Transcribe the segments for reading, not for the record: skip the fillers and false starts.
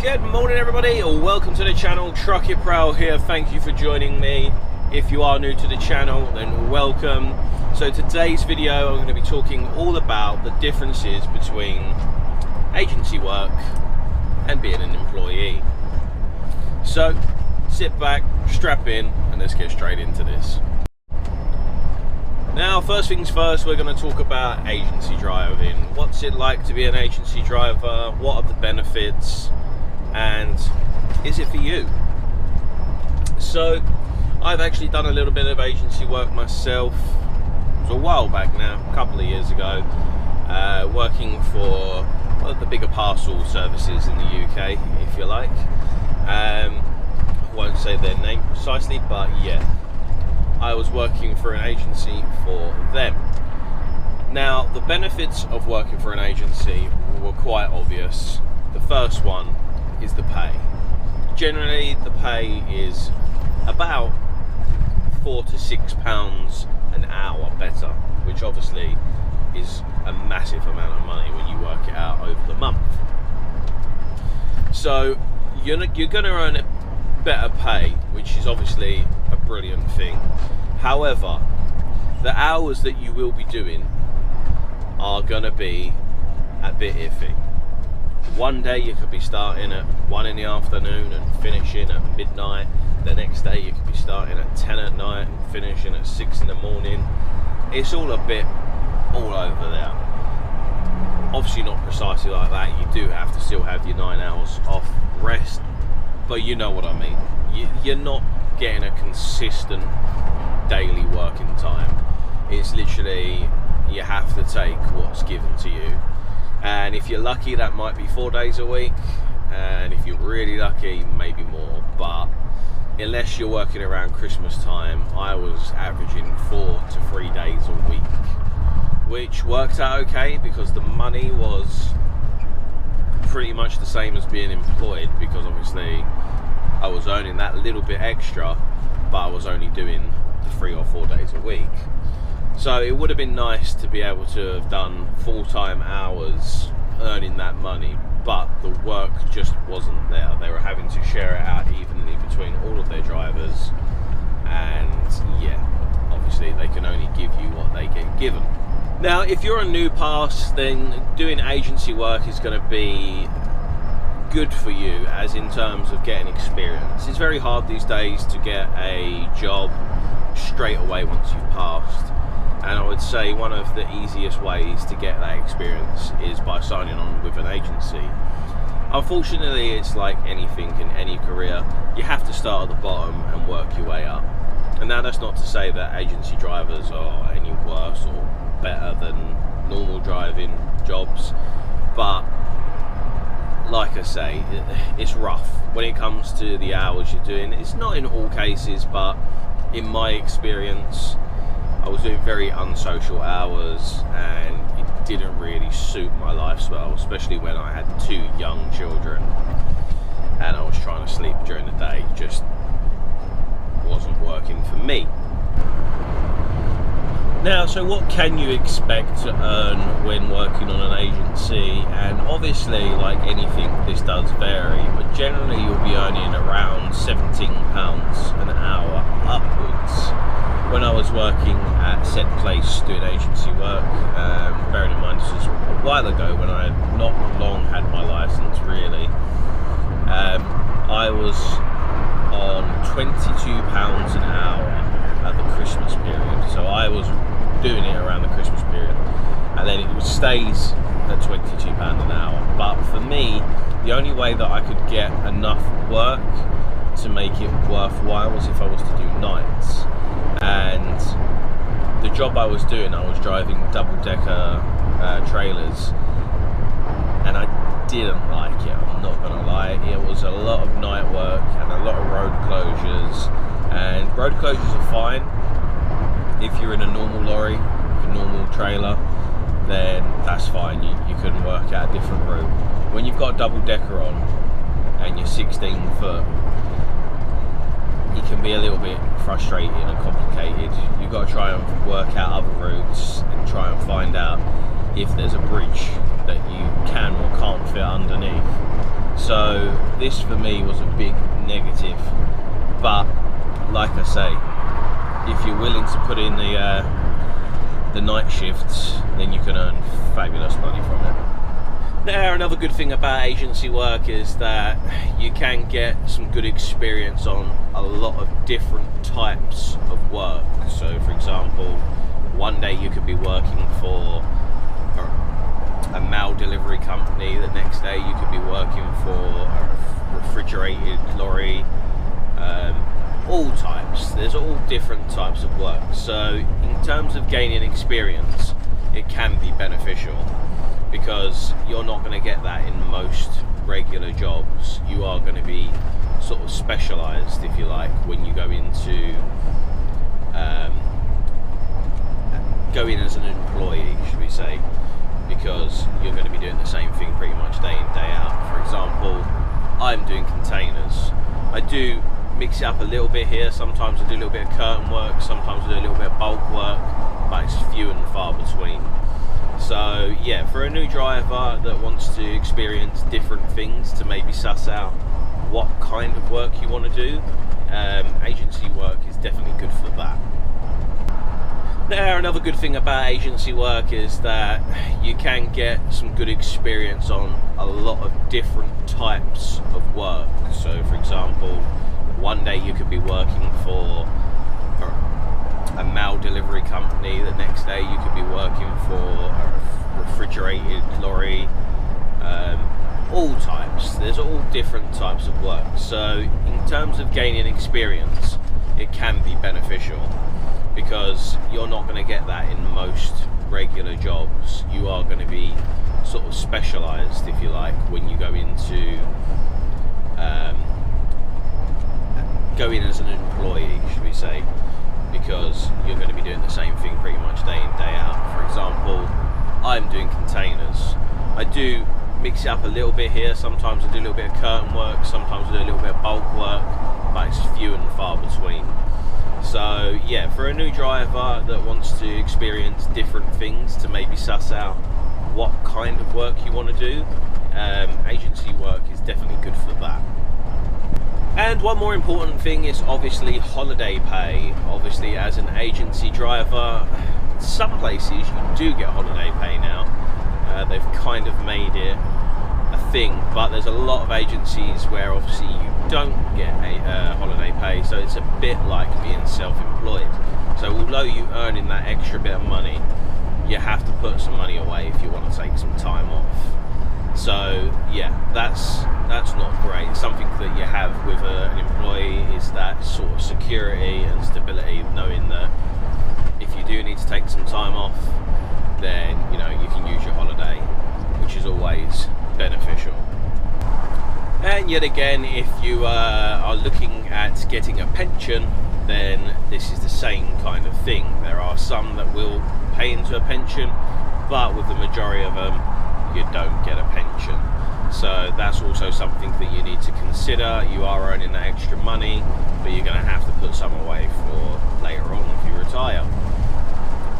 Good morning everybody, welcome to the channel. Truck It Proud here. Thank you for joining me. If you are new to the channel, then welcome. So today's video I'm going to be talking all about the differences between agency work and being an employee. So sit back, strap in, and let's get straight into this. Now, first things first, we're going to talk about agency driving. What's it like to be an agency driver? What are the benefits? And is it for you? So I've actually done a little bit of agency work myself. It was a while back now, a couple of years ago, working for one of the bigger parcel services in the UK, if you like. I won't say their name precisely, but yeah, I was working for an agency for them. Now, the benefits of working for an agency were quite obvious. The first one is the pay. Generally, the pay is about £4 to £6 an hour better, which obviously is a massive amount of money when you work it out over the month. So you're going to earn better pay, which is obviously a brilliant thing. However, the hours that you will be doing are going to be a bit iffy. One day you could be starting at 1 in the afternoon and finishing at midnight. The next day you could be starting at 10 at night and finishing at 6 in the morning. It's all a bit all over there. Obviously not precisely like that. You do have to still have your 9 hours off rest, but you know what I mean. You're not getting a consistent daily working time. It's literally, you have to take what's given to you. And if you're lucky, that might be 4 days a week, and if you're really lucky, maybe more. But unless you're working around Christmas time, I was averaging 4 to 3 days a week, which worked out okay because the money was pretty much the same as being employed, because obviously I was earning that little bit extra, but I was only doing 3 or 4 days a week. So it would have been nice to be able to have done full-time hours earning that money, but the work just wasn't there. They were having to share it out evenly between all of their drivers, and yeah, obviously they can only give you what they get given. Now, if you're a new pass, then doing agency work is going to be good for you, as in terms of getting experience. It's very hard these days to get a job straight away once you've passed. And I would say one of the easiest ways to get that experience is by signing on with an agency. Unfortunately, it's like anything in any career. You have to start at the bottom and work your way up. And now that's not to say that agency drivers are any worse or better than normal driving jobs. But like I say, it's rough when it comes to the hours you're doing. It's not in all cases, but in my experience, I was doing very unsocial hours, and it didn't really suit my lifestyle, especially when I had 2 young children and I was trying to sleep during the day. It just wasn't working for me. Now, so what can you expect to earn when working on an agency? And obviously, like anything, this does vary, but generally you'll be earning around £17 an hour upwards. When I was working at said place doing agency work, bearing in mind this was a while ago when I had not long had my license really, I was on £22 an hour at the Christmas period. So I was doing it around the Christmas period, and then it stays at £22 an hour. But for me, the only way that I could get enough work to make it worthwhile was if I was to do nights. And the job I was doing, I was driving double-decker trailers, and I didn't like it, I'm not gonna lie. It was a lot of night work and a lot of road closures, and road closures are fine if you're in a normal lorry, a normal trailer, then that's fine, you can work out a different route. When you've got a double-decker on and you're 16 foot, it can be a little bit frustrating and complicated. You've got to try and work out other routes and try and find out if there's a bridge that you can or can't fit underneath. So So this for me was a big negative, but like I say, if you're willing to put in the night shifts, then you can earn fabulous money from it. Now, another good thing about agency work is that you can get some good experience on a lot of different types of work. So for example, one day you could be working for a mail delivery company, the next day you could be working for a refrigerated lorry, all types. There's all different types of work. So in terms of gaining experience, it can be beneficial, because you're not going to get that in most regular jobs. You are going to be sort of specialised, if you like, when you go into go in as an employee, should we say, because you're going to be doing the same thing pretty much day in, day out. For example, I'm doing containers. I do mix it up a little bit here. Sometimes I do a little bit of curtain work, sometimes I do a little bit of bulk work, but it's few and far between. So yeah, for a new driver that wants to experience different things, to maybe suss out what kind of work you want to do, agency work is definitely good for that. Now, another good thing about agency work is that you can get some good experience on a lot of different types of work. So for example, one day you could be working for a mail delivery company, the next day you could be working for a refrigerated lorry, all types. There's all different types of work. So in terms of gaining experience, it can be beneficial, because you're not going to get that in most regular jobs. You are going to be sort of specialised, if you like, when you go into go in as an employee, should we say, because you're going to be doing the same thing pretty much day in, day out. For example, I'm doing containers. I do mix it up a little bit here. Sometimes I do a little bit of curtain work, sometimes I do a little bit of bulk work, but it's few and far between. So yeah, for a new driver that wants to experience different things, to maybe suss out what kind of work you want to do, agency work is definitely good for that. And one more important thing is obviously holiday pay. Obviously, as an agency driver, some places you do get holiday pay now. They've kind of made it a thing, but there's a lot of agencies where obviously you don't get a holiday pay, so it's a bit like being self-employed. So although you're earning that extra bit of money, you have to put some money away if you want to take some time off. So yeah, that's not great. Something that you have with an employee is that sort of security and stability, knowing that if you do need to take some time off, then you know you can use your holiday, which is always beneficial. And yet again, if you are looking at getting a pension, then this is the same kind of thing. There are some that will pay into a pension, but with the majority of them, you don't get a pension. So that's also something that you need to consider. You are earning that extra money, but you're going to have to put some away for later on if you retire.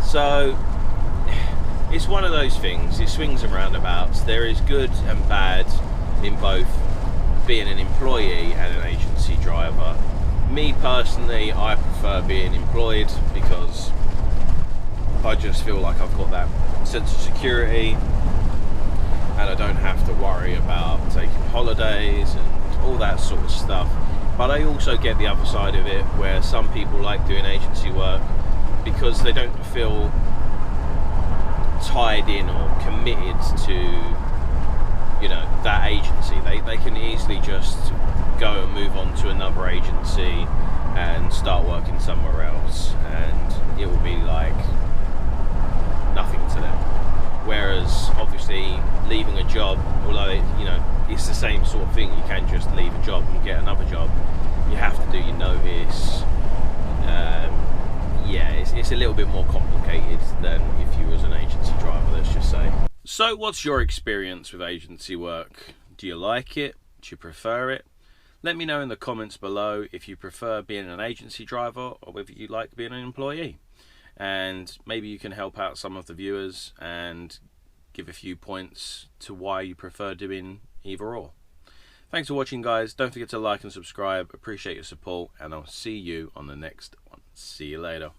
So it's one of those things. It swings and roundabouts. There is good and bad in both being an employee and an agency driver. Me personally, I prefer being employed, because I just feel like I've got that sense of security, and I don't have to worry about taking holidays and all that sort of stuff. But I also get the other side of it, where some people like doing agency work because they don't feel tied in or committed to, you know, that agency. They can easily just go and move on to another agency and start working somewhere else, and it will be like nothing to them. Whereas obviously leaving a job, although it's the same sort of thing, you can just leave a job and get another job, you have to do your notice. It's a little bit more complicated than if you was an agency driver, let's just say. So what's your experience with agency work? Do you like it? Do you prefer it? Let me know in the comments below if you prefer being an agency driver or whether you like being an employee. And maybe you can help out some of the viewers and give a few points to why you prefer doing either or. Thanks for watching, guys. Don't forget to like and subscribe. Appreciate your support, and I'll see you on the next one. See you later.